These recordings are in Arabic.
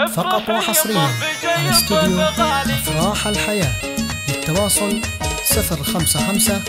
فقط وحصريا على استوديو أفراح الحياة. للتواصل 055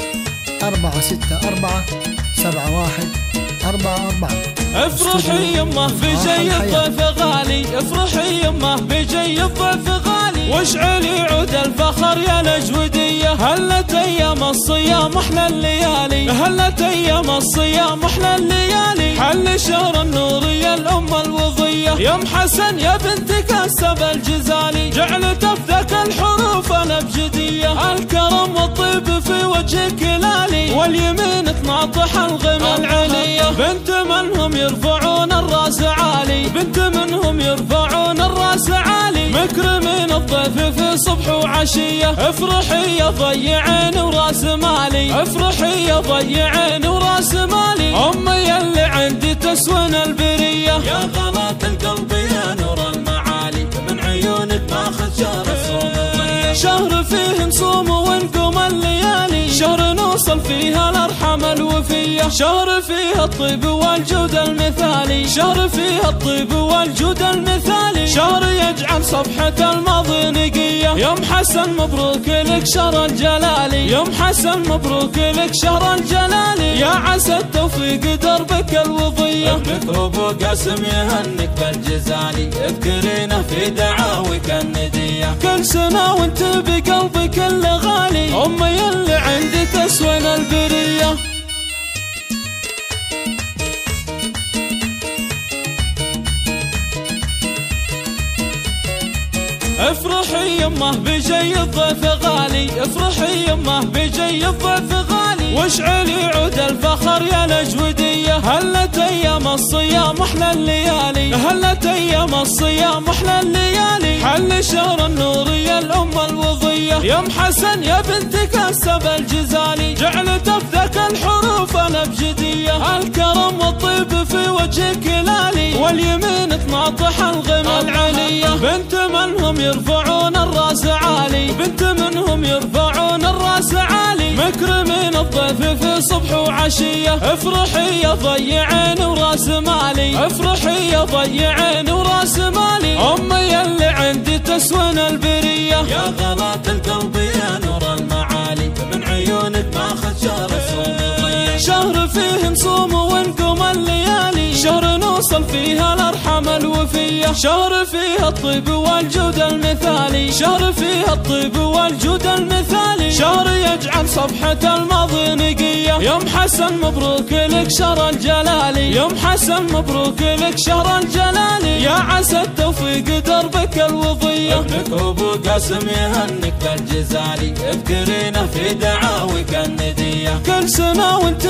464 7144. افرحي يمه بجاي الضيف غالي، افرحي يمه بجاي الضيف غالي، واشعلي عود الفخر يا الأجودية. هلت ايام الصيام احلى الليالي، هلت ايام الصيام احلى الليالي، حل شهر النور يا الأم الوضية. يا ام حسن يا بنت كسب الجزالي، جعلت افذك الحروف الابجدية. الكرم والطيب في وجهك لالي، واليمين تناطح الغمى العلية. بنت منهم يرفعون الراس عالي، بنت منهم يرفعون الراس عالي، مكرمين الضيف في صبح وعشية. افرحي يا ضيعين وراس مالي، افرحي يا ضيعين وراس مالي، امي اللي عندي تسون البرية. يا غلاط القلب يا نور المعالي، من عيونك ماخذ شهر الصوم الضيق. شهر فيه نصوم ونقوم الليالي، شهر نوصل فيها الارحام الوفية. شهر فيه الطيب والجود المثالي، شهر فيه الطيب والجود المثالي، شهر يجعل صفحة الماضي نقية. يا ام حسن مبروك لك شهر الجلالي، يا ام حسن مبروك لك شهر الجلالي، يا عسى التوفيق دربك الوضية. ابنك ابو قاسم يهنك بالجزالي، اذكرينه في دعاوك الندية. كل سنة وانت بقلبك اللي غالي، امي اللي عندي تسون البرية. افرحي يمه بجاي الضيف غالي، افرحي يمه بجاي الضيف غالي، واشعلي عود الفخر يا الأجودية. هلت ايام الصيام احلى الليالي، هلت ايام الصيام احلى الليالي، حل شهر النور يا الأم الوضية. يا ام حسن يا بنت كسب الجزالي، جعلت افذك الحروف الابجدية. الكرم والطيب في وجهك لالي، واليمين تناطح الغمى العلية. بنت منهم يرفعون الراس عالي، بنت منهم يرفعون الراس عالي، مكرمين الضيف في صبح وعشية. افرحي يا ضيعين وراس مالي، افرحي يا ضيعين وراس مالي، امي اللي عندي تسون البرية. يا غلاط القلب يا نور المعالي، من عيونك ماخذ شهر الصوم الضيق. شهر فيه نصوم ونقوم الليالي، شهر نوصل فيها الارحام الوفية. شهر فيه الطيب والجود المثالي، شهر فيه الطيب والجود المثالي، شهر يجعل صفحة الماضي نقية. يا ام حسن مبروك لك شهر الجلالي، يا ام حسن مبروك لك شهر الجلالي، يا عسى التوفيق دربك الوضية. ابنك ابو قاسم يهنك بالجزالي، اذكرينه في دعاوك الندية. كل سنة وانت